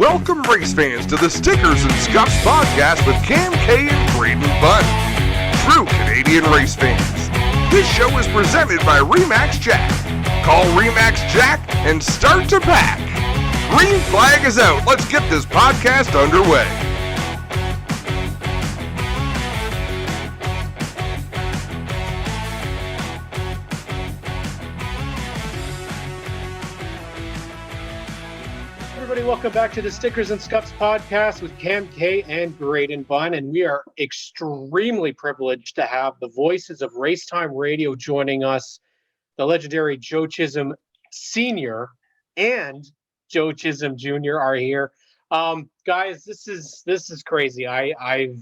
Welcome race fans to the Stickers and Scuffs podcast with Cam K and Braden Bunn. True Canadian race fans. This show is presented by Remax Jack. Call Remax Jack and start to pack. Green flag is out. Let's get this podcast underway. Welcome back to the Stickers and Scuffs podcast with Cam K and Braden Bunn, and we are extremely privileged to have the voices of Racetime Radio joining us. The legendary Joe Chisholm Sr. and Joe Chisholm Jr. are here. Guys, this is crazy. I've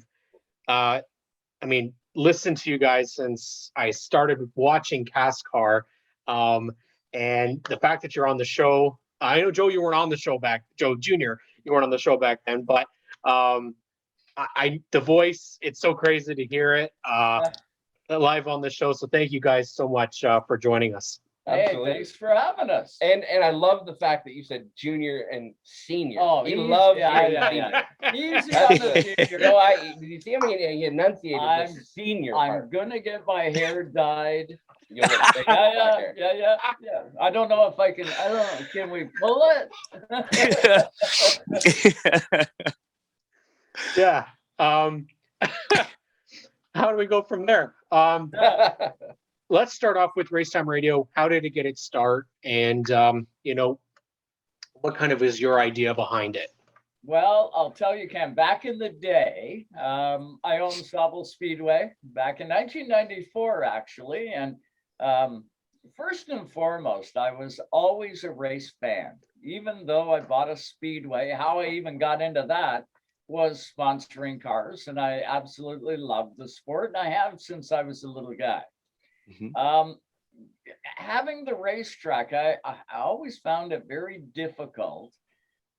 listened to you guys since I started watching NASCAR, and the fact that you're on the show. I know, Joe, you weren't on the show Joe Jr., you weren't on the show back then, but the voice, it's so crazy to hear it live on the show. So thank you guys so much for joining us. Hey, thanks for having us. And I love the fact that you said junior and senior. Oh, he loves yeah. Easy on the junior. No, did you see him? He enunciated the senior I'm part. gonna get my hair dyed. You'll get big back there. Yeah. I don't know if I can. I don't know. Can we pull it? Yeah. How do we go from there? Let's start off with Racetime Radio. How did it get its start? And, what kind of is your idea behind it? Well, I'll tell you, Cam, back in the day, I owned Scuffs Speedway back in 1994, actually. And first and foremost, I was always a race fan. Even though I bought a Speedway, how I even got into that was sponsoring cars. And I absolutely loved the sport. And I have since I was a little guy. Mm-hmm. Having the racetrack, I always found it very difficult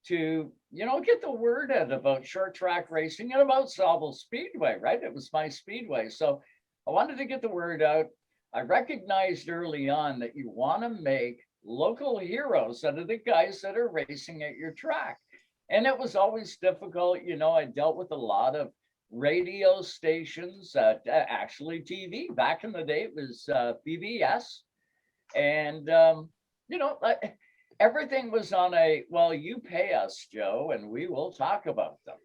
to, get the word out about short track racing and about Scuffs Speedway, right? It was my Speedway. So I wanted to get the word out. I recognized early on that you want to make local heroes out of the guys that are racing at your track. And it was always difficult. I dealt with a lot of radio stations, actually TV. Back in the day, it was BBS. And, everything was on you pay us, Joe, and we will talk about them.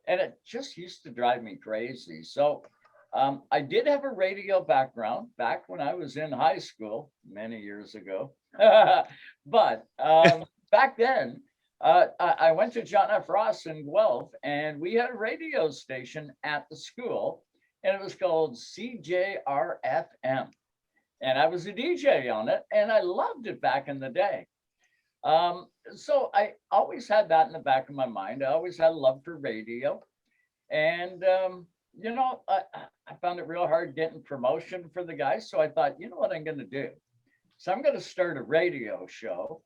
And it just used to drive me crazy. So I did have a radio background back when I was in high school many years ago. But back then, I went to John F. Ross in Guelph, and we had a radio station at the school, and it was called CJRFM. And I was a DJ on it, and I loved it back in the day. So I always had that in the back of my mind. I always had a love for radio. And, I found it real hard getting promotion for the guys. So I thought, what I'm going to do? So I'm going to start a radio show,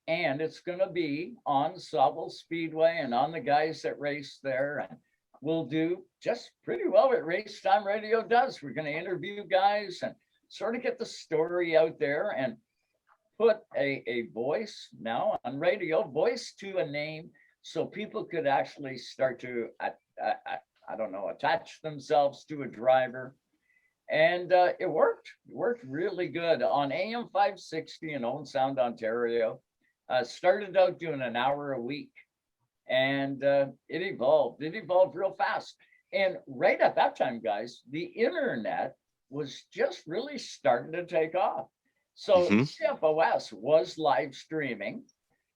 and it's going to be on Scuffs Speedway and on the guys that race there. And we'll do just pretty well what Racetime Radio does. We're going to interview guys and sort of get the story out there and put a voice now on radio, voice to a name, so people could actually start to, attach themselves to a driver. And it worked. It worked really good on AM 560 in Owen Sound, Ontario. Started out doing an hour a week, and it evolved. It evolved real fast. And right at that time, guys, the internet was just really starting to take off. So CFOS was live streaming.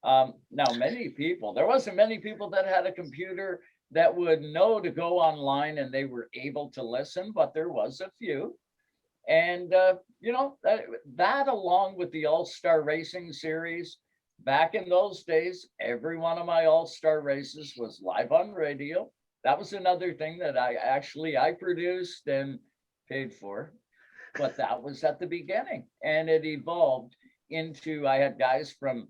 Now, there wasn't many people that had a computer that would know to go online and they were able to listen, but there was a few. And, that along with the All-Star Racing Series, back in those days, every one of my All-Star races was live on radio. That was another thing that I produced and paid for. But that was at the beginning, and it evolved into, I had guys from,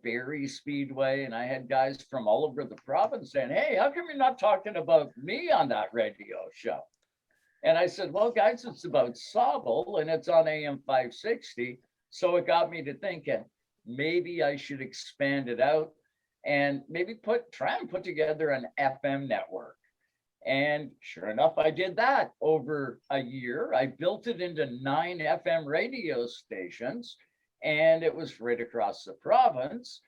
Barrie Speedway, and I had guys from all over the province saying, hey, how come you're not talking about me on that radio show? And I said, well, guys, it's about Scuffs, and it's on AM 560. So it got me to thinking, maybe I should expand it out. and maybe try and put together an FM network. And sure enough, I did that over a year. I built it into 9 FM radio stations, and it was right across the province.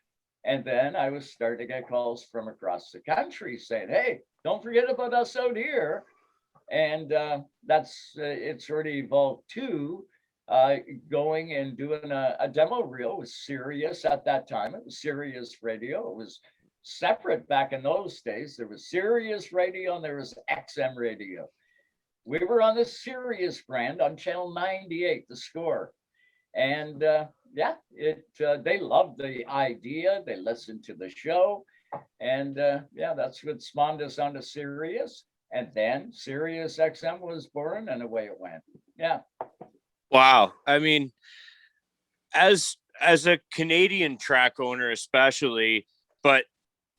And then I was starting to get calls from across the country saying, hey, don't forget about us out here. And it's sort of evolved to going and doing a demo reel with Sirius at that time. It was Sirius Radio. It was separate back in those days. There was Sirius Radio and there was XM Radio. We were on the Sirius brand on channel 98, The Score. And they loved the idea. They listened to the show. And that's what spawned us onto Sirius. And then Sirius XM was born, and away it went. Yeah. Wow. I mean, as a Canadian track owner, especially, but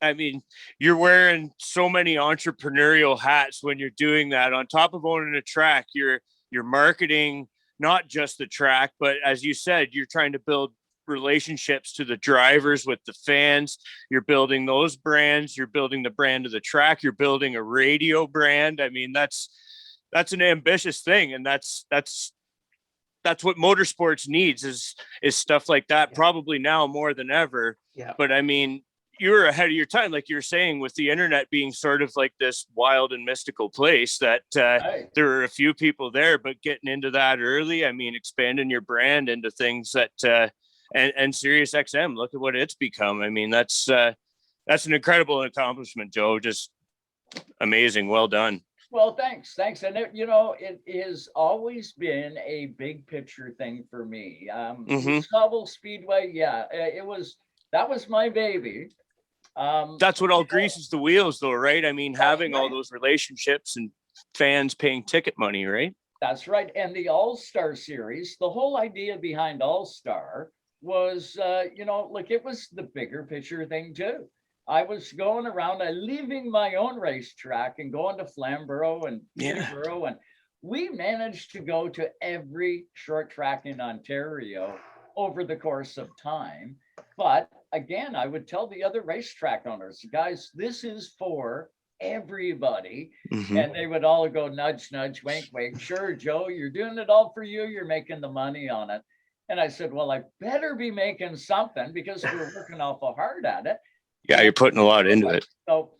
I mean, you're wearing so many entrepreneurial hats when you're doing that. On top of owning a track, you're marketing not just the track, but as you said, you're trying to build relationships to the drivers with the fans. You're building those brands. You're building the brand of the track. You're building a radio brand. I mean, that's an ambitious thing, and that's what motorsports needs is stuff like that. Yeah. Probably now more than ever. Yeah. But I mean, you're ahead of your time, like you're saying, with the internet being sort of like this wild and mystical place that right. There are a few people there, but getting into that early, I mean, expanding your brand into things that, and Sirius XM, look at what it's become. I mean, that's an incredible accomplishment, Joe. Just amazing. Well done. Well, thanks. And it has always been a big picture thing for me. Scoville Speedway, that was my baby. That's what all greases the wheels, though, right? I mean, having all those relationships and fans paying ticket money, right? That's right. And the All-Star Series, the whole idea behind All-Star was, it was the bigger picture thing too. I was going around, leaving my own racetrack and going to Flamborough and Peterborough, and we managed to go to every short track in Ontario over the course of time. But again, I would tell the other racetrack owners, guys, this is for everybody. Mm-hmm. And they would all go nudge, nudge, wink, wink. Sure, Joe, you're doing it all for you. You're making the money on it. And I said, well, I better be making something because we're working awful hard at it. Yeah, you're putting a lot into it. So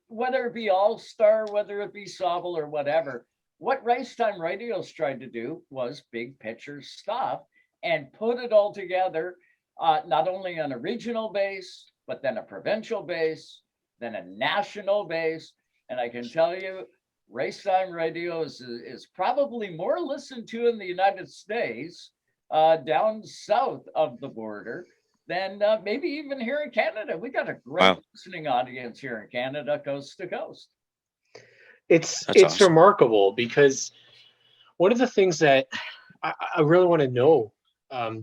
whether it be All-Star, whether it be Scuffs or whatever, what Racetime Radio's tried to do was big picture stuff and put it all together, not only on a regional base, but then a provincial base, then a national base. And I can tell you, Racetime Radio is probably more listened to in the United States, down south of the border, than maybe even here in Canada. We got a great listening audience here in Canada, coast to coast. It's awesome. Remarkable, because one of the things that I really want to know,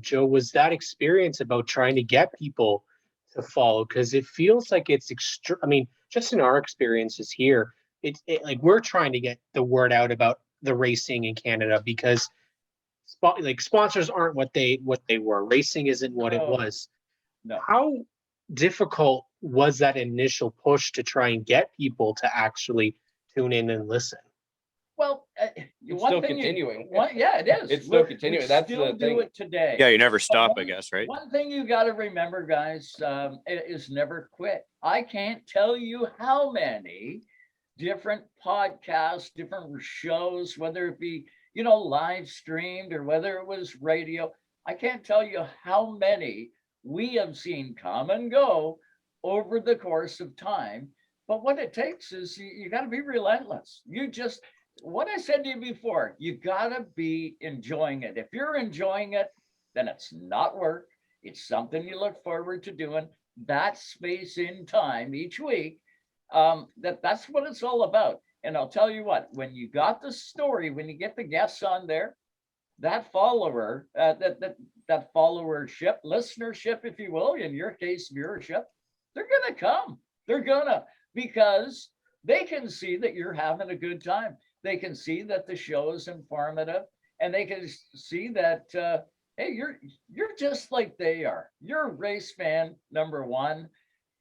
Joe, was that experience about trying to get people to follow, because it feels like it's I mean, just in our experiences here, it's like we're trying to get the word out about the racing in Canada, because sponsors aren't what they were. Racing isn't what it was. No. How difficult was that initial push to try and get people to actually tune in and listen? Well, it's still continuing. It is. It's still continuing. That's the thing. Do it today. Yeah, you never stop, I guess, right? One thing you got to remember, guys, is never quit. I can't tell you how many different podcasts, different shows, whether it be live streamed or whether it was radio. I can't tell you how many we have seen come and go over the course of time. But what it takes is you got to be relentless. What I said to you before, you got to be enjoying it. If you're enjoying it, then it's not work. It's something you look forward to doing. That space in time each week, that's what it's all about. And I'll tell you what, when you got the story, when you get the guests on there, that follower, that followership, listenership, if you will, in your case, viewership, they're going to come. They're going to, because they can see that you're having a good time. They can see that the show is informative, and they can see that, hey, you're just like they are. You're a race fan, number one.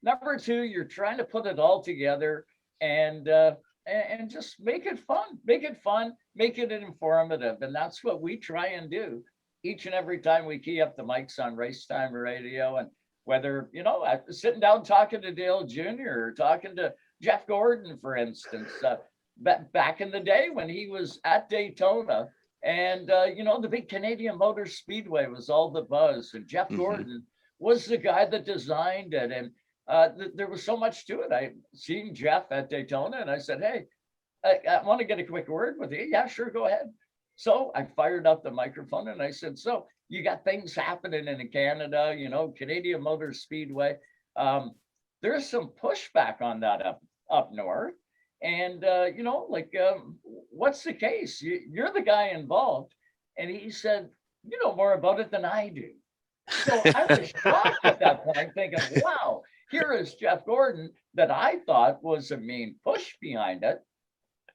Number two, you're trying to put it all together and just make it fun, make it informative. And that's what we try and do each and every time we key up the mics on Race Time Radio. And whether, sitting down talking to Dale Jr. or talking to Jeff Gordon, for instance, back in the day when he was at Daytona and, the big Canadian Motor Speedway was all the buzz. And Jeff Gordon was the guy that designed it. And there was so much to it. I seen Jeff at Daytona and I said, hey, I want to get a quick word with you. Yeah, sure, go ahead. So I fired up the microphone and I said, so you got things happening in Canada, Canadian Motor Speedway. There's some pushback on that up north. And, what's the case? You're the guy involved. And he said, you know more about it than I do. So I was shocked at that point, thinking, wow, here is Jeff Gordon that I thought was a main push behind it.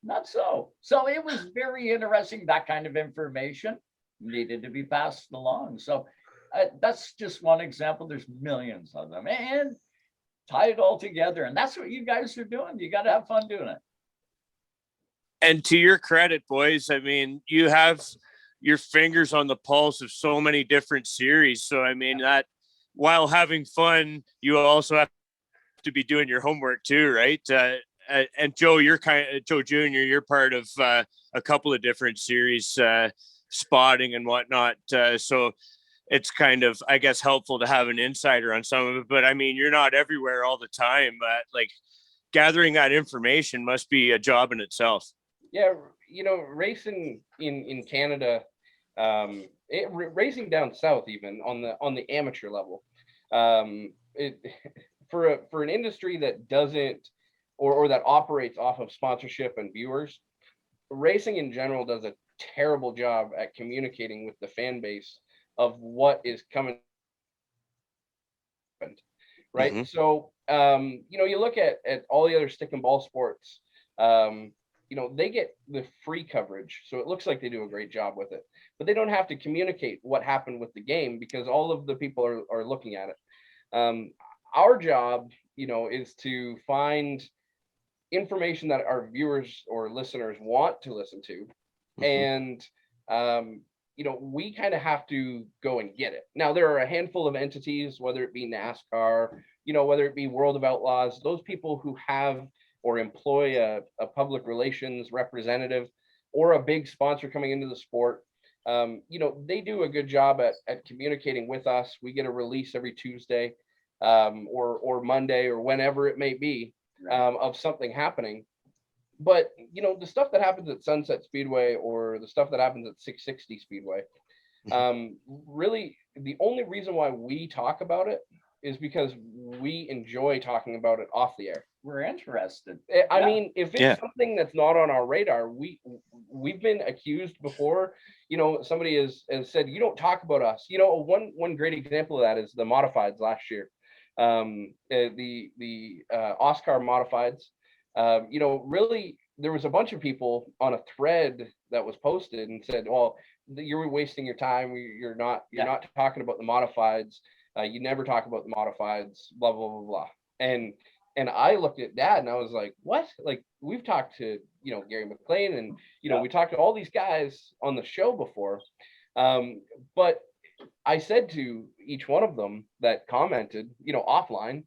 Not so. So it was very interesting. That kind of information needed to be passed along. So that's just one example. There's millions of them. And tie it all together. And that's what you guys are doing. You got to have fun doing it. And to your credit, boys, I mean, you have your fingers on the pulse of so many different series. So, I mean, that while having fun, you also have to be doing your homework too, right? And Joe, Joe Jr., you're part of a couple of different series, spotting and whatnot. So it's kind of, I guess, helpful to have an insider on some of it. But I mean, you're not everywhere all the time. Like gathering that information must be a job in itself. Yeah, racing in Canada, racing down south, even on the amateur level, for an industry that doesn't or that operates off of sponsorship and viewers, racing in general does a terrible job at communicating with the fan base of what is coming, right? So you look at all the other stick and ball sports, they get the free coverage, so it looks like they do a great job with it, but they don't have to communicate what happened with the game because all of the people are looking at it. Our job is to find information that our viewers or listeners want to listen to, and we kind of have to go and get it. Now there are a handful of entities, whether it be NASCAR, whether it be World of Outlaws, those people who have or employ a public relations representative or a big sponsor coming into the sport. They do a good job at communicating with us. We get a release every Tuesday or Monday or whenever it may be, of something happening. But the stuff that happens at Sunset Speedway or the stuff that happens at 660 Speedway, really the only reason why we talk about it is because we enjoy talking about it off the air. We're interested. I mean, if it's something that's not on our radar, we've been accused before. Somebody has said, you don't talk about us. One great example of that is the modifieds last year. The Oscar modifieds. Really, there was a bunch of people on a thread that was posted and said, well, you're wasting your time. You're not talking about the modifieds. You never talk about the modifieds, blah, blah, blah, blah. And I looked at Dad and I was like, what? Like, we've talked to, Gary McLean and, we talked to all these guys on the show before. But I said to each one of them that commented, offline,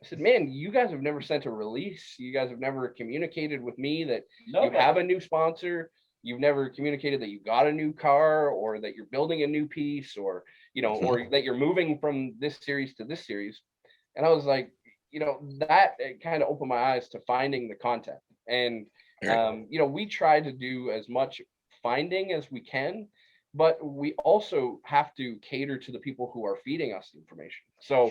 I said, man, you guys have never sent a release. You guys have never communicated with me that you have a new sponsor. You've never communicated that you got a new car or that you're building a new piece or, or that you're moving from this series to this series. And I was like, that kind of opened my eyes to finding the content. And, we try to do as much finding as we can, but we also have to cater to the people who are feeding us the information. So,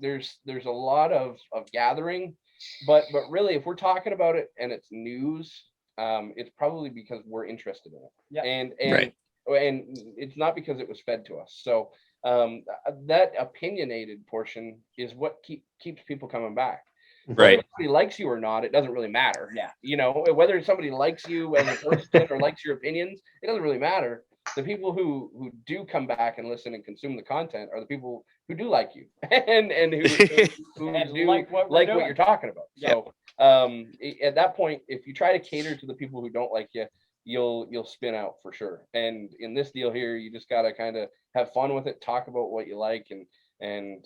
there's a lot of gathering, but really, if we're talking about it and it's news, it's probably because we're interested in it. Yeah. And it's not because it was fed to us. So that opinionated portion is what keeps people coming back. Right. Whether somebody likes you or not, it doesn't really matter. Yeah. Whether somebody likes you as a person or likes your opinions, it doesn't really matter. the people who do come back and listen and consume the content are the people who do like you and who And do like what we're what doing. you're talking about. Yep. So at that point, if you try to cater to the people who don't like you, you'll spin out for sure. And in this deal here, you just got to kind of have fun with it, talk about what you like, and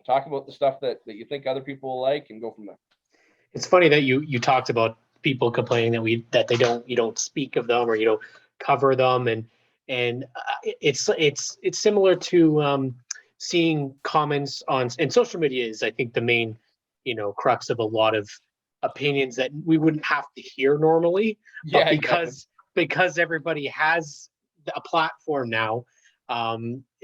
talk about the stuff that you think other people will like, and go from there. It's funny that you talked about people complaining that you don't speak of them or you don't cover them, and it's similar to seeing comments on, and social media is, I think, the main crux of a lot of opinions that we wouldn't have to hear normally, but because everybody has a platform now,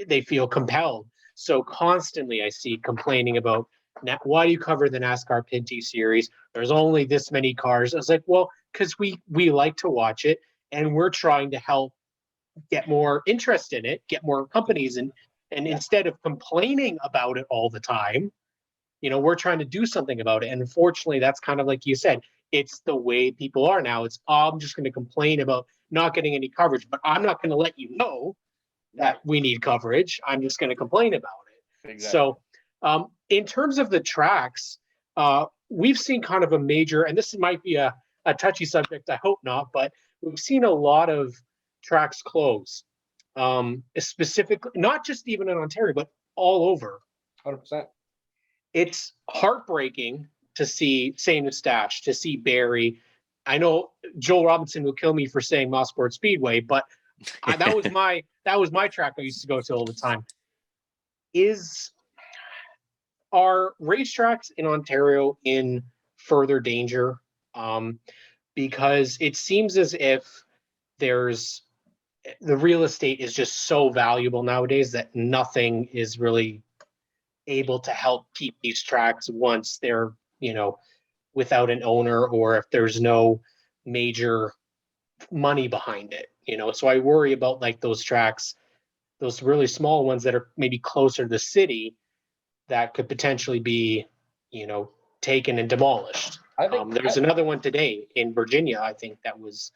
they feel compelled. So constantly I see complaining about, why do you cover the NASCAR Pinty series? There's only this many cars. I was like, well, because we like to watch it, and we're trying to help get more interest in it, get more companies, and instead of complaining about it all the time, we're trying to do something about it. And unfortunately, that's kind of like you said, it's the way people are now. It's, I'm just going to complain about not getting any coverage, but I'm not going to let you know that we need coverage. I'm just going to complain about it. Exactly. So in terms of the tracks, we've seen kind of a major, and this might be a touchy subject, I hope not, but we've seen a lot of tracks close, specifically, not just even in Ontario, but all over. 100%. It's heartbreaking to see St. Eustache, to see Barrie. I know Joel Robinson will kill me for saying Mosport Speedway, but that was my track I used to go to all the time. Are racetracks in Ontario in further danger? Because it seems as if the real estate is just so valuable nowadays that nothing is really able to help keep these tracks once they're, without an owner, or if there's no major money behind it, So I worry about like those tracks, those really small ones that are maybe closer to the city, that could potentially be, taken and demolished. I think there was another one today in Virginia, I think that was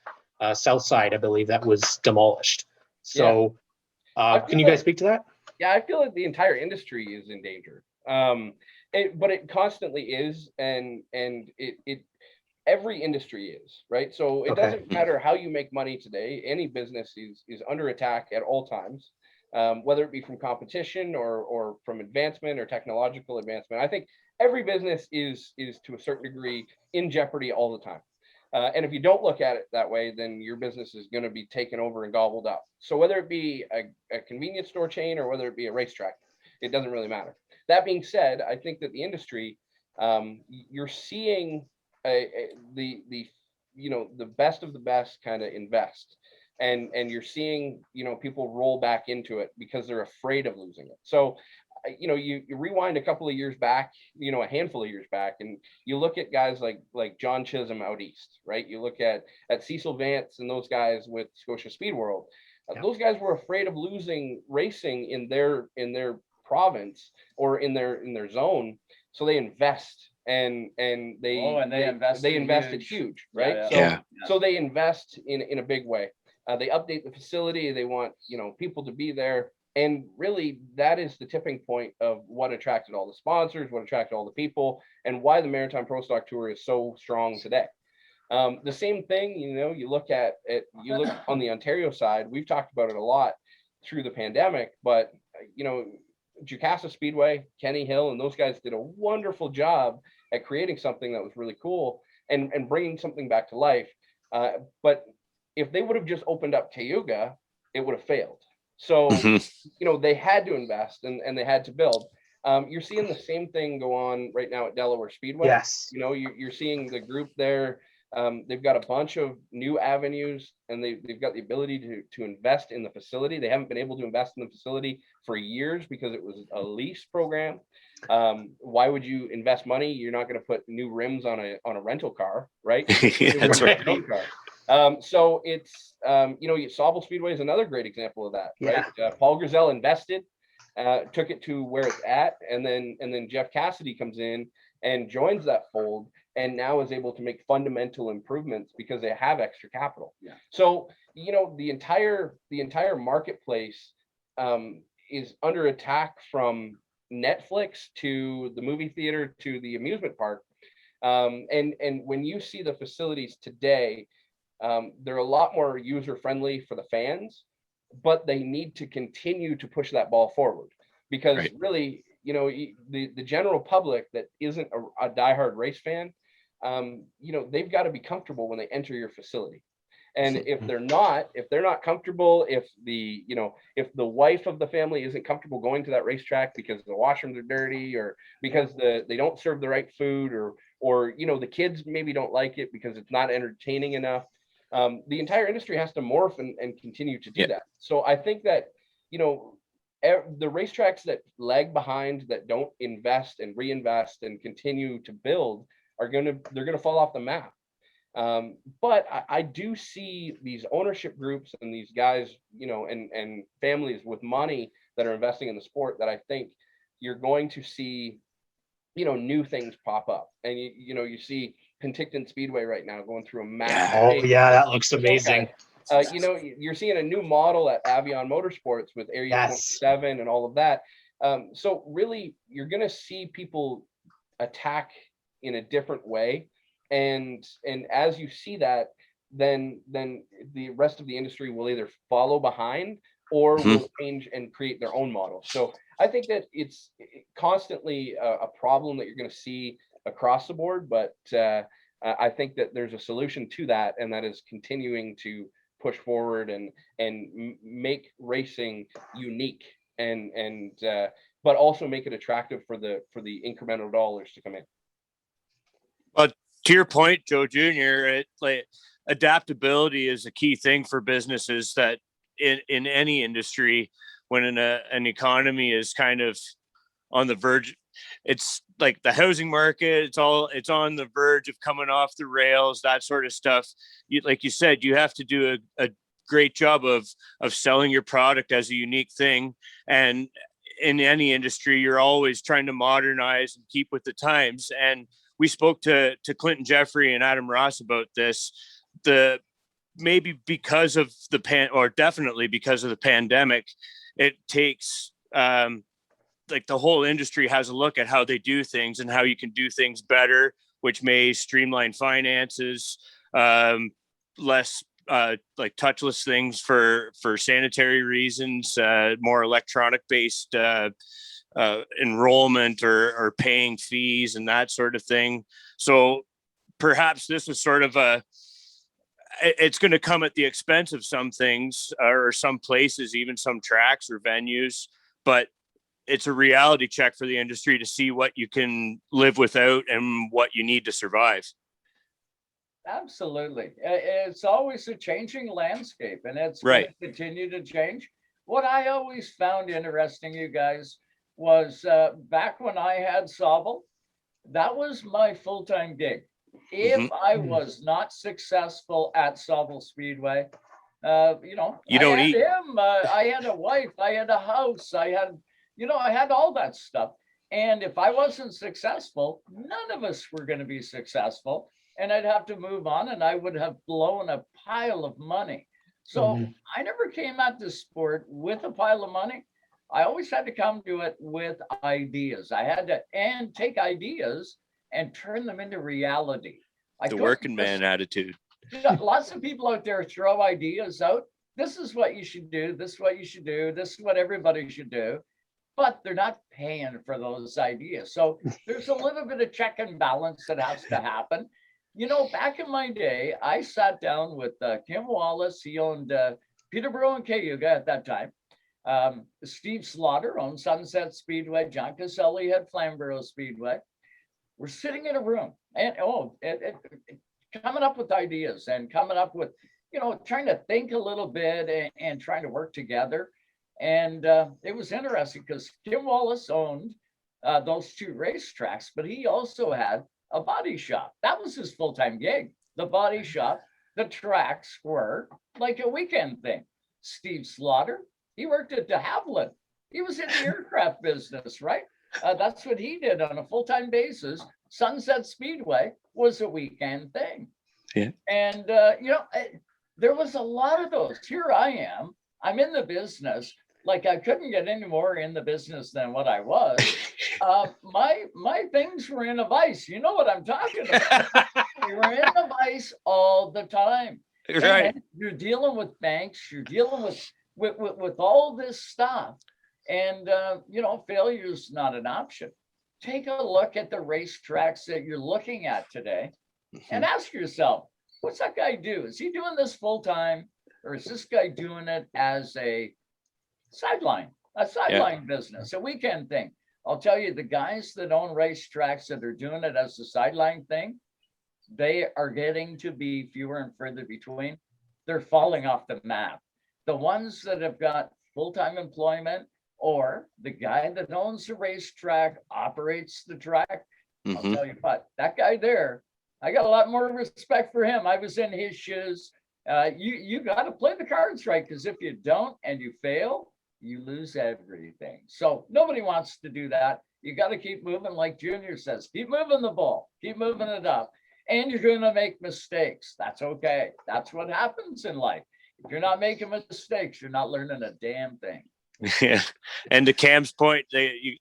Southside, I believe, that was demolished. So can you guys speak to that? Yeah, I feel like the entire industry is in danger. But it constantly is, and it every industry is, right? So it doesn't matter how you make money today. Any business is under attack at all times, whether it be from competition or from advancement or technological advancement. I think every business is to a certain degree in jeopardy all the time. And if you don't look at it that way, then your business is going to be taken over and gobbled up. So whether it be a convenience store chain or whether it be a racetrack, it doesn't really matter. That being said, I think that the industry, you're seeing the best of the best kind of invest, and you're seeing people roll back into it because they're afraid of losing it. So you rewind a couple of years back, a handful of years back, and you look at guys like John Chisholm out east, right? You look at Cecil Vance and those guys with Scotia Speed World. Those guys were afraid of losing racing in their province or in their zone, so they invest and they invested huge, right? So they invest in a big way. They update the facility. They want people to be there. And really, that is the tipping point of what attracted all the sponsors, what attracted all the people, and why the Maritime Pro Stock Tour is so strong today. The same thing, you look on the Ontario side. We've talked about it a lot through the pandemic, but Jukasa Speedway, Kenny Hill, and those guys did a wonderful job at creating something that was really cool and bringing something back to life. But if they would have just opened up Cayuga, it would have failed. So, they had to invest and they had to build. You're seeing the same thing go on right now at Delaware Speedway. Yes. You're seeing the group there. They've got a bunch of new avenues, and they've got the ability to invest in the facility. They haven't been able to invest in the facility for years because it was a lease program. Why would you invest money? You're not going to put new rims on a rental car, right? That's right. So it's Sauble Speedway is another great example of that, right? Paul Griselle invested, took it to where it's at, and then Jeff Cassidy comes in and joins that fold and now is able to make fundamental improvements because they have extra capital. Yeah. So, you know, the entire marketplace is under attack, from Netflix to the movie theater to the amusement park. And when you see the facilities today, they're a lot more user friendly for the fans, but they need to continue to push that ball forward, because Right. really, you know, the general public that isn't a diehard race fan, you know, they've got to be comfortable when they enter your facility. And if they're not comfortable, if the wife of the family isn't comfortable going to that racetrack because the washrooms are dirty, or because they don't serve the right food, or you know, the kids maybe don't like it because it's not entertaining enough, the entire industry has to morph and continue to do that. So I think that, you know, the racetracks that lag behind, that don't invest and reinvest and continue to build, they're gonna fall off the map. But I do see these ownership groups and these guys, you know, and families with money that are investing in the sport, that I think you're going to see, you know, new things pop up. And you see Penticton Speedway right now going through a massive. Oh yeah, that looks amazing. You know, you're seeing a new model at Avion Motorsports with Area 27 and all of that. So really, you're going to see people attack in a different way. And as you see that, then the rest of the industry will either follow behind or will change and create their own model. So I think that it's constantly a problem that you're going to see across the board, but I think that there's a solution to that, and that is continuing to push forward and make racing unique, and but also make it attractive for the incremental dollars to come in. But to your point, Joe Jr., adaptability is a key thing for businesses, that in any industry, when an economy is kind of on the verge, it's like the housing market, it's on the verge of coming off the rails, that sort of stuff. Like you said, you have to do a great job of selling your product as a unique thing. And in any industry, you're always trying to modernize and keep with the times. And we spoke to Clinton Jeffrey and Adam Ross about this. Maybe because of definitely because of the pandemic, it takes like the whole industry has a look at how they do things and how you can do things better, which may streamline finances, less like touchless things for sanitary reasons, more electronic based enrollment or paying fees and that sort of thing. So perhaps this was sort of it's going to come at the expense of some things, or some places, even some tracks or venues, but it's a reality check for the industry to see what you can live without and what you need to survive. Absolutely. It's always a changing landscape, and it's right. going to continue to change. What I always found interesting, you guys, was back when I had Sobel, that was my full-time gig. If I was not successful at Sobel Speedway, you know, you don't eat. I had a wife, I had a house, I had all that stuff. And if I wasn't successful, none of us were going to be successful. And I'd have to move on, and I would have blown a pile of money. So I never came at this sport with a pile of money. I always had to come to it with ideas. I had to take ideas and turn them into reality. The working man attitude. Lots of people out there throw ideas out. This is what you should do. This is what you should do. This is what everybody should do. But they're not paying for those ideas. So there's a little bit of check and balance that has to happen. You know, back in my day, I sat down with Kim Wallace. He owned Peterborough and Cayuga at that time. Steve Slaughter owned Sunset Speedway. John Caselli had Flamborough Speedway. We're sitting in a room and coming up with ideas and coming up with, you know, trying to think a little bit and trying to work together. And it was interesting because Kim Wallace owned those two racetracks, but he also had a body shop. That was his full-time gig. The body shop, the tracks were like a weekend thing. Steve Slaughter, he worked at de Havilland. He was in the aircraft business, right? That's what he did on a full-time basis Sunset Speedway was a weekend thing. Yeah. And, there was a lot of those. Here I am. I'm in the business. Like I couldn't get any more in the business than what I was. My things were in a vice. You know what I'm talking about. We were in a vice all the time. Right. And you're dealing with banks. You're dealing with all this stuff. And, failure is not an option. Take a look at the racetracks that you're looking at today and ask yourself, what's that guy do? Is he doing this full time, or is this guy doing it as a sideline business, a weekend thing? I'll tell you, the guys that own racetracks that are doing it as a sideline thing, they are getting to be fewer and further between. They're falling off the map. The ones that have got full-time employment, or the guy that owns the racetrack, operates the track, I'll tell you what, that guy there, I got a lot more respect for him. I was in his shoes. You got to play the cards right, because if you don't and you fail, you lose everything. So nobody wants to do that. You got to keep moving, like Junior says. Keep moving the ball. Keep moving it up. And you're going to make mistakes. That's okay. That's what happens in life. If you're not making mistakes, you're not learning a damn thing. Yeah. And to Cam's point,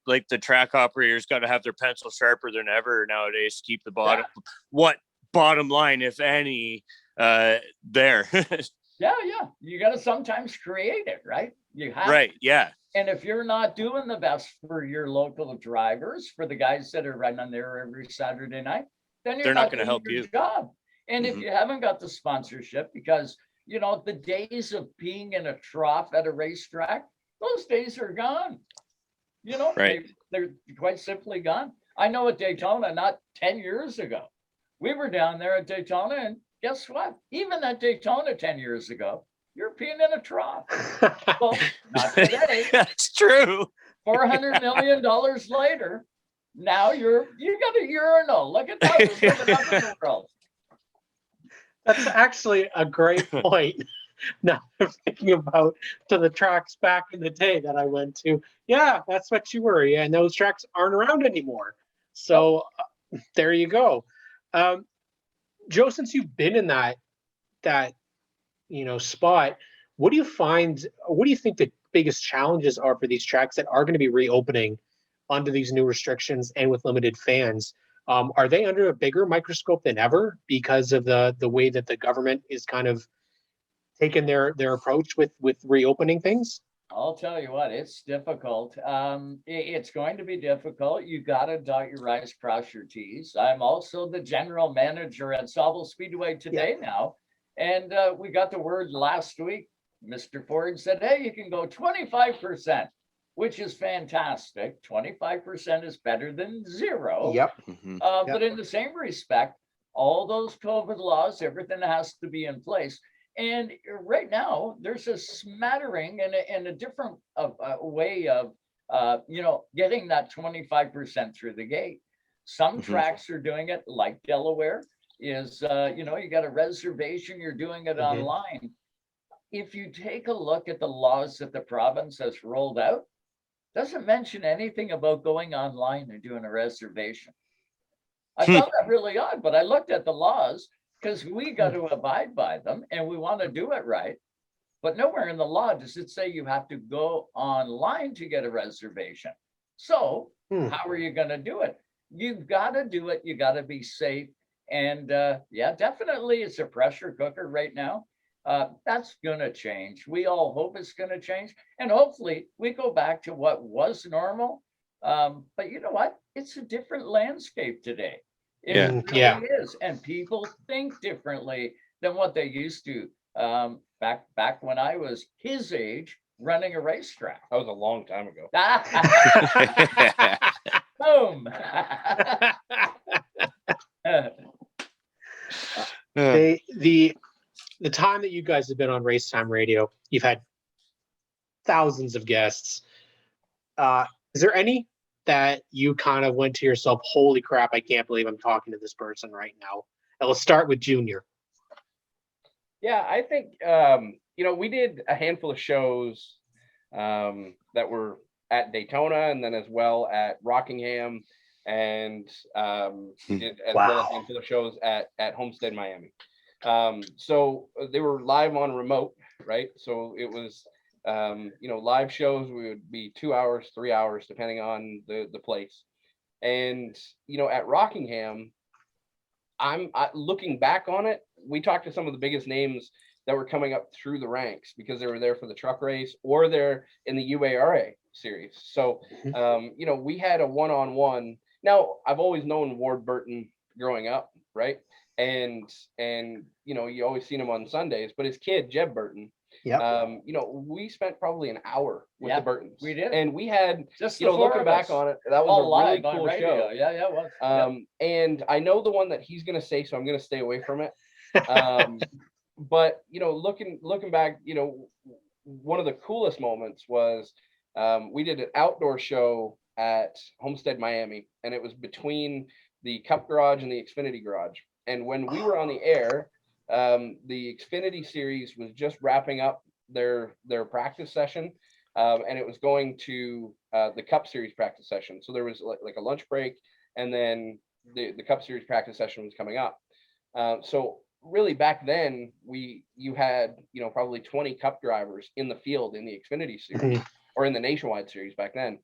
like the track operators got to have their pencil sharper than ever nowadays to keep the bottom, what bottom line, if any, there. Yeah. You got to sometimes create it, right? You have right. Yeah. And if you're not doing the best for your local drivers, for the guys that are running there every Saturday night, then they're not going to help you. Job. And if you haven't got the sponsorship, because the days of being in a trough at a racetrack, those days are gone. Right. They're quite simply gone. I know at Daytona, not 10 years ago, we were down there at Daytona, and guess what? Even at Daytona 10 years ago, you're peeing in a trough. Well, not today. That's true. $400 million later, now you got a urinal. Look at that. We're moving up in the world. That's actually a great point. Now I'm thinking about to the tracks back in the day that I went to. Yeah, that's what you were. Yeah, and those tracks aren't around anymore. So there you go. Joe, since you've been in that spot, what do you think the biggest challenges are for these tracks that are going to be reopening under these new restrictions and with limited fans? Are they under a bigger microscope than ever because of the way that the government is kind of taken their approach with reopening things? I'll tell you what, it's difficult. It's going to be difficult. You got to dot your I's, cross your T's. I'm also the general manager at Sauble Speedway today now. And we got the word last week. Mr. Ford said, hey, you can go 25%, which is fantastic. 25% is better than zero. Yep. But in the same respect, all those COVID laws, everything has to be in place. And right now, there's a smattering and a different way of, getting that 25% through the gate. Some tracks are doing it, like Delaware is, you got a reservation, you're doing it online. If you take a look at the laws that the province has rolled out, doesn't mention anything about going online and doing a reservation. I found that really odd, but I looked at the laws, because we got to abide by them and we want to do it right. But nowhere in the law does it say you have to go online to get a reservation. So how are you going to do it? You've got to do it. You got to be safe. And definitely it's a pressure cooker right now. That's going to change. We all hope it's going to change. And hopefully we go back to what was normal. But you know what? It's a different landscape today. It really is. And people think differently than what they used to back when I was his age running a racetrack. That was a long time ago. Boom. The time that you guys have been on Race Time Radio, you've had thousands of guests. Is there any that you kind of went to yourself, holy crap, I can't believe I'm talking to this person right now? And let's start with Junior. Yeah, I think, we did a handful of shows that were at Daytona and then as well at Rockingham. and did as Wow. well as a handful of shows at Homestead, Miami. So they were live on remote, right? So it was, live shows. We would be 2 hours, 3 hours, depending on the place. And, at Rockingham, looking back on it, we talked to some of the biggest names that were coming up through the ranks because they were there for the truck race or they're in the UARA series. So, we had a one-on-one. Now, I've always known Ward Burton growing up, right? And you always seen him on Sundays, but his kid, Jeb Burton, we spent probably an hour with the Burtons. We did. And we had, just looking back on it, that was a really cool show. Yeah, it was. And I know the one that he's going to say, so I'm going to stay away from it. But, looking back, one of the coolest moments was we did an outdoor show at Homestead, Miami, and it was between the Cup Garage and the Xfinity Garage. And when we were on the air, the Xfinity series was just wrapping up their practice session, and it was going to the Cup Series practice session. So there was like a lunch break, and then the Cup Series practice session was coming up. So really back then you had probably 20 Cup drivers in the field in the Xfinity series or in the Nationwide series back then.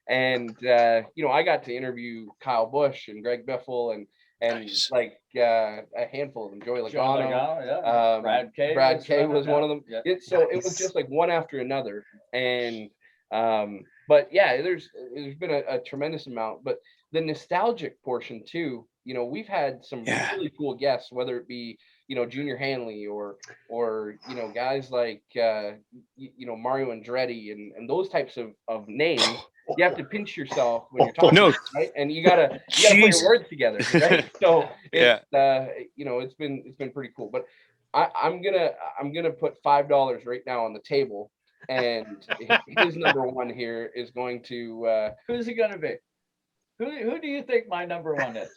And I got to interview Kyle Busch and Greg Biffle and Nice. like a handful of them, Joey Logano. Brad K was one of them. Yeah. It was just like one after another. And but yeah, there's been a tremendous amount. But the nostalgic portion too, we've had some really cool guests, whether it be Junior Hanley or guys like Mario Andretti and those types of names. You have to pinch yourself when you're talking, right? And you gotta put your words together, right? So it's it's been pretty cool. But I'm gonna put $5 right now on the table, and his number one here is going to who's it gonna be? Who do you think my number one is?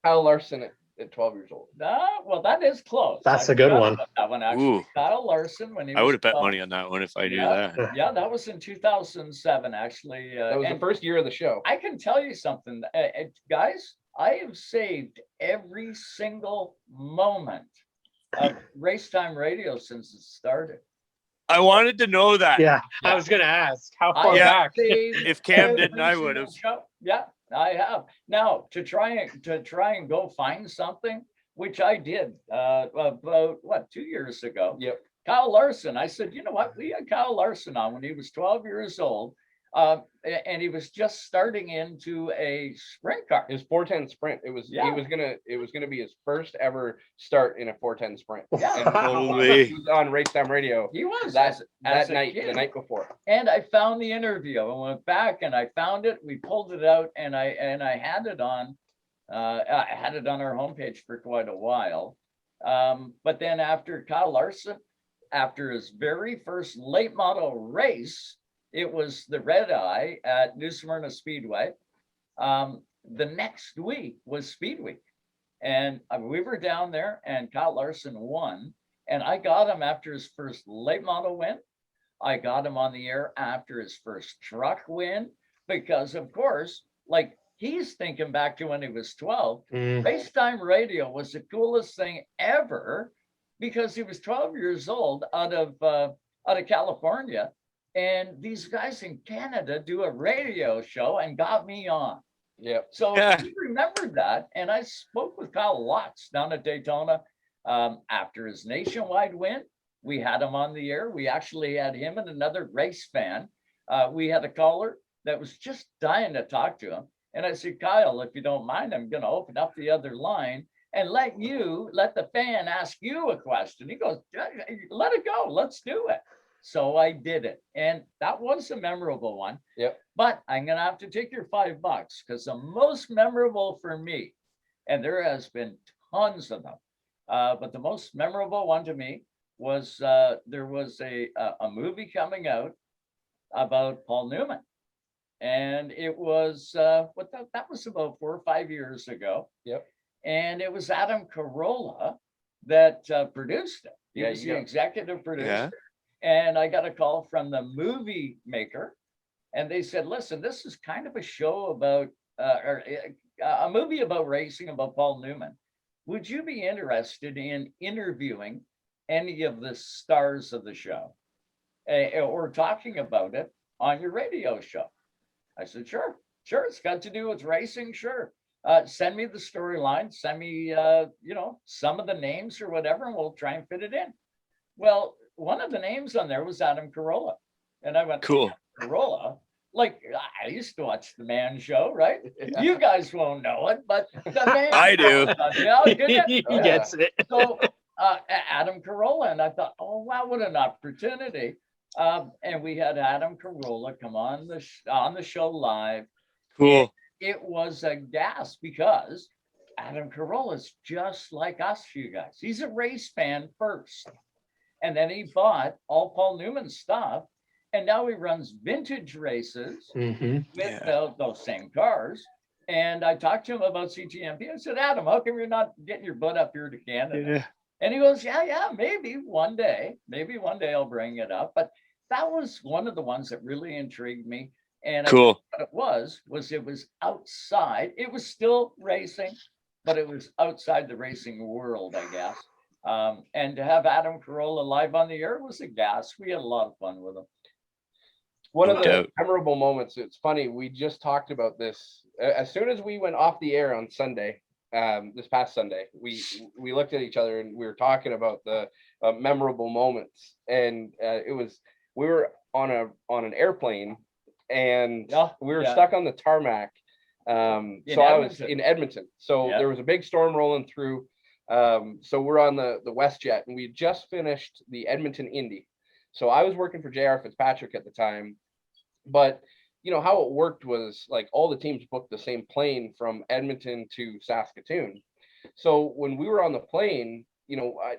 Kyle Larson at 12 years old. Well, that is close. That's a good one. That one actually. Ooh. Kyle Larson, when he was I would have bet 12. money on that one if I knew that. Yeah, that was in 2007, actually. That was the first year of the show. I can tell you something, guys. I have saved every single moment of race time radio since it started. I wanted to know that. Yeah, I was going to ask how far I back. If Cam didn't, I would have. Yeah, I have. Now to try and go find something, which I did about 2 years ago. Yep. Kyle Larson. I said, you know what? We had Kyle Larson on when he was 12 years old. And he was just starting into a sprint car. His 410 sprint. It was gonna be his first ever start in a 410 sprint. Yeah. And he was on Race Time Radio. He was that as a night, kid. the night before. And I found the interview. I went back and I found it. We pulled it out and I had it on. I had it on our homepage for quite a while. But then after Kyle Larson, after his very first late model race, it was the Red Eye at New Smyrna Speedway. The next week was Speed Week. And we were down there and Kyle Larson won. And I got him after his first late model win. I got him on the air after his first truck win. Because, of course, like he's thinking back to when he was 12. Race Time Radio was the coolest thing ever because he was 12 years old out of California. And these guys in Canada do a radio show and got me on. Yeah. So he remembered that. And I spoke with Kyle lots down at Daytona after his nationwide win. We had him on the air. We actually had him and another race fan. We had a caller that was just dying to talk to him. And I said, Kyle, if you don't mind, I'm going to open up the other line and let the fan ask you a question. He goes, let it go. Let's do it. So I did it. And that was a memorable one. Yep. But I'm going to have to take your $5 because the most memorable for me, and there has been tons of them, but the most memorable one to me was there was a movie coming out about Paul Newman. And it was, that was about 4 or 5 years ago. Yep. And it was Adam Carolla that produced it. He was the executive producer. Yeah. And I got a call from the movie maker and they said, listen, this is kind of a show about a movie about racing about Paul Newman, would you be interested in interviewing any of the stars of the show or talking about it on your radio show? I said, sure, it's got to do with racing. Sure. Send me the storyline, send me, some of the names or whatever, and we'll try and fit it in. Well, one of the names on there was Adam Carolla. And I went, Cool. Carolla? Like, I used to watch the Man Show, right? You guys won't know it, but the Man I do. He gets it. So Adam Carolla, and I thought, oh, wow, what an opportunity. And we had Adam Carolla come on the show live. Cool. It was a gas because Adam Carolla is just like us, you guys. He's a race fan first. And then he bought all Paul Newman stuff. And now he runs vintage races with those same cars. And I talked to him about CTMP. I said, Adam, how come you're not getting your butt up here to Canada? Yeah. And he goes, yeah, maybe one day I'll bring it up. But that was one of the ones that really intrigued me. And cool. What it was outside. It was still racing, but it was outside the racing world, I guess. And to have Adam Carolla live on the air was a gas. We had a lot of fun with him. One of the memorable moments, it's funny, we just talked about this. As soon as we went off the air on Sunday, this past Sunday, we looked at each other and we were talking about the memorable moments. And we were on an airplane and we were stuck on the tarmac. I was in Edmonton. So there was a big storm rolling through. So we're on the WestJet and we had just finished the Edmonton Indy. So I was working for JR Fitzpatrick at the time, but how it worked was like all the teams booked the same plane from Edmonton to Saskatoon. So when we were on the plane,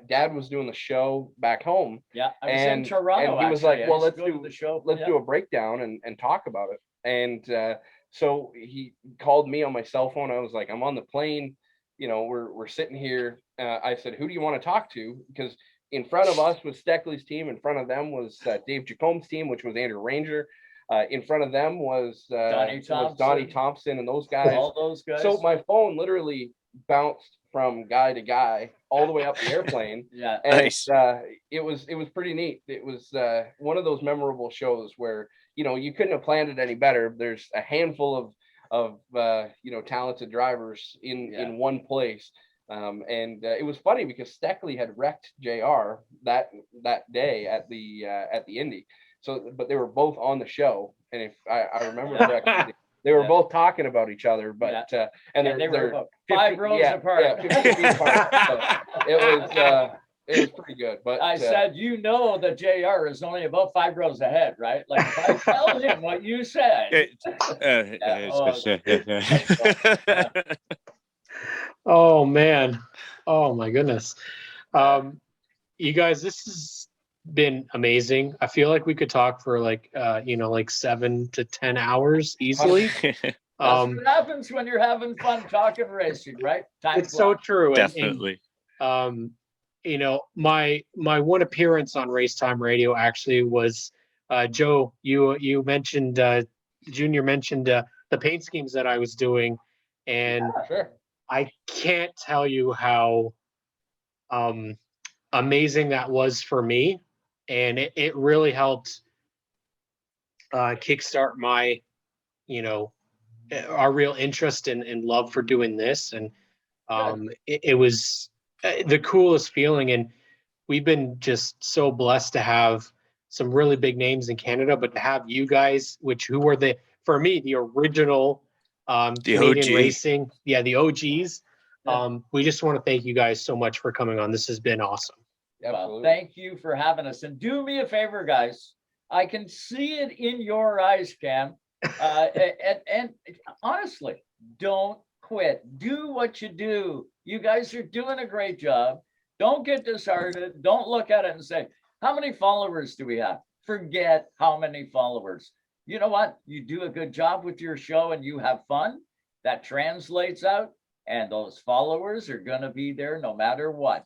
Dad was doing the show back home. Yeah, I was in Toronto. And he was like, "Well, let's do a breakdown and talk about it." And so he called me on my cell phone. I was like, "I'm on the plane. We're sitting here." I said, "Who do you want to talk to?" Because in front of us was Steckley's team. In front of them was Dave Jacombe's team, which was Andrew Ranger. In front of them was Donnie Thompson and those guys. All those guys. So my phone literally bounced from guy to guy all the way up the airplane. Yeah, and nice. It was pretty neat. It was one of those memorable shows where you couldn't have planned it any better. There's a handful of talented drivers in one place. And it was funny because Steckley had wrecked JR that day at the Indy. So, but they were both on the show, and if I remember correctly, they were both talking about each other. But and they were about 5 rows apart. Yeah, 50 feet apart. So it was pretty good. But I said, that JR is only about 5 rows ahead, right? Like if I tell him what you said. Oh man. Oh my goodness. You guys, this has been amazing. I feel like we could talk for like 7 to 10 hours easily. That's what happens when you're having fun talking racing, right? It's so true. Definitely. And my one appearance on Race Time Radio actually was Joe, you mentioned Junior mentioned the paint schemes that I was doing, and sure. I can't tell you how amazing that was for me, and it really helped kickstart my our real interest and love for doing this. And it was the coolest feeling, and we've been just so blessed to have some really big names in Canada, but to have you guys, who were for me the original Canadian racing, the OGs. We just want to thank you guys so much for coming on. This has been awesome. Well, thank you for having us, and do me a favor, guys. I can see it in your eyes, Cam. And honestly, don't quit. Do what you do. You guys are doing a great job. Don't get disheartened. Don't look at it and say, how many followers do we have? Forget how many followers. You know what? You do a good job with your show and you have fun. That translates out, and those followers are going to be there no matter what.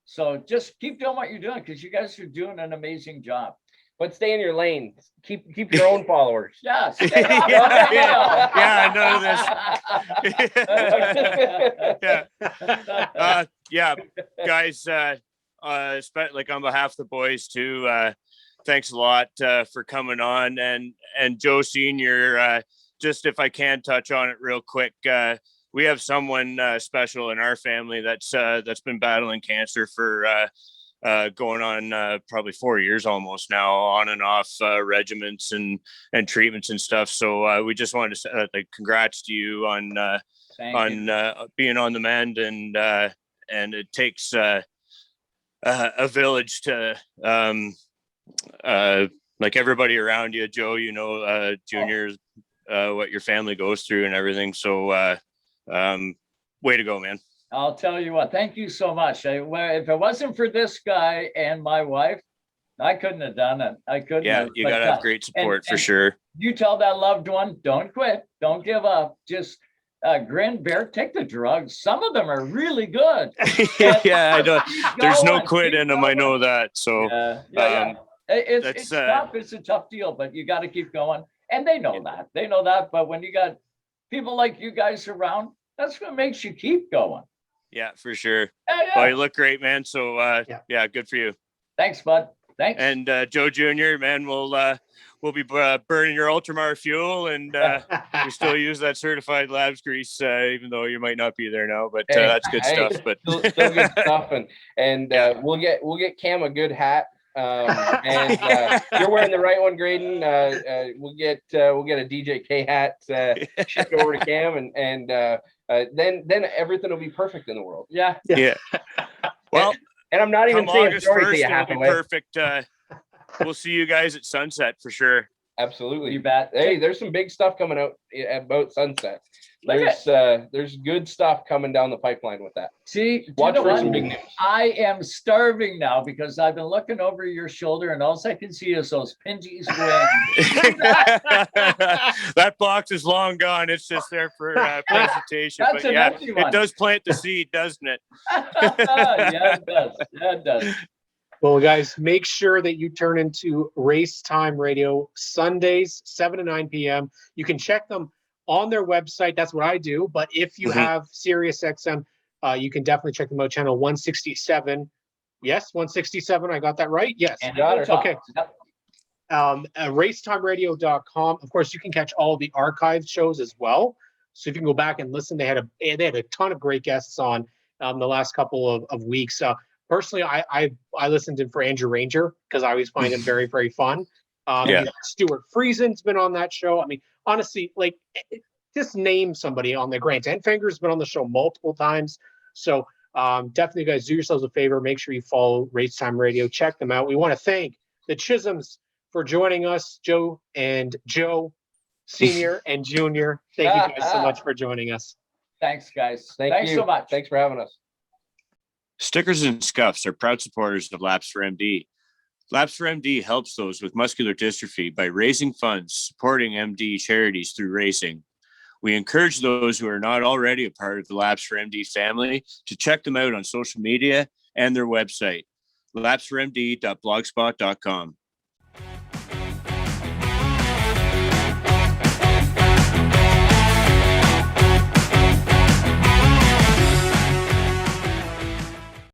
So just keep doing what you're doing, because you guys are doing an amazing job. but stay in your lane. Keep your own followers. Yes. Yeah, yeah, guys, like on behalf of the boys too, thanks a lot for coming on, and Joe Senior, just if I can touch on it real quick, we have someone special in our family that's been battling cancer for going on probably 4 years almost now, on and off regimens and treatments and stuff. So we just wanted to say like congrats to you on being on the mend, and it takes a village to like everybody around you, Joe, Junior, what your family goes through and everything. So way to go, man. I'll tell you what, thank you so much. If it wasn't for this guy and my wife, I couldn't have done it. I couldn't. Yeah, you got to have great support for sure. You tell that loved one, don't quit, don't give up. Just grin, bear, take the drugs. Some of them are really good. Yeah, I know. There's no quit in them. I know that. So it's tough. It's a tough deal, but you got to keep going. And they know that. They know that. But when you got people like you guys around, that's what makes you keep going. Yeah, for sure. Yeah. Well, you look great, man. So yeah, good for you. Thanks, bud. Thanks. And Joe Jr., man, we'll be burning your Ultramar fuel, and we still use that certified labs grease, even though you might not be there now. But that's good stuff. But still good stuff, and we'll get Cam a good hat. And you're wearing the right one, Graydon. We'll get a DJK hat shipped over to Cam, and then everything will be perfect in the world. Yeah. Well, and I'm not even saying sorry to you halfway. Perfect. We'll see you guys at sunset for sure. Absolutely. You bet. Hey, there's some big stuff coming out about sunset. There's good stuff coming down the pipeline with that. See, watch for some big news. I am starving now because I've been looking over your shoulder and all I can see is those Pinty's wings. That box is long gone. It's just there for presentation. That's but an empty one. It does plant the seed, doesn't it? Yeah, it does. Yeah, it does. Well, guys, make sure that you turn into Race Time Radio Sundays, 7 to 9 p.m. You can check them on their website. That's what I do. But if you have Sirius XM, you can definitely check them out. Channel 167. Yes, 167. I got that right? Yes. And got it. Okay. Yep. Racetimeradio.com. Of course, you can catch all of the archive shows as well. So if you can go back and listen, they had a ton of great guests on the last couple of weeks. Personally, I listened in for Andrew Ranger because I always find him very, very fun. Stuart Friesen's been on that show. I mean, honestly, like just name somebody on there. Grant Enfinger's been on the show multiple times. So definitely, guys, do yourselves a favor. Make sure you follow Race Time Radio. Check them out. We want to thank the Chisholms for joining us, Joe Senior and Junior. Thank you guys so much for joining us. Thanks, guys. Thanks so much. Thanks for having us. Stickers and Scuffs are proud supporters of Laps for MD. Laps for MD helps those with muscular dystrophy by raising funds, supporting MD charities through racing. We encourage those who are not already a part of the Laps for MD family to check them out on social media and their website, lapsformd.blogspot.com.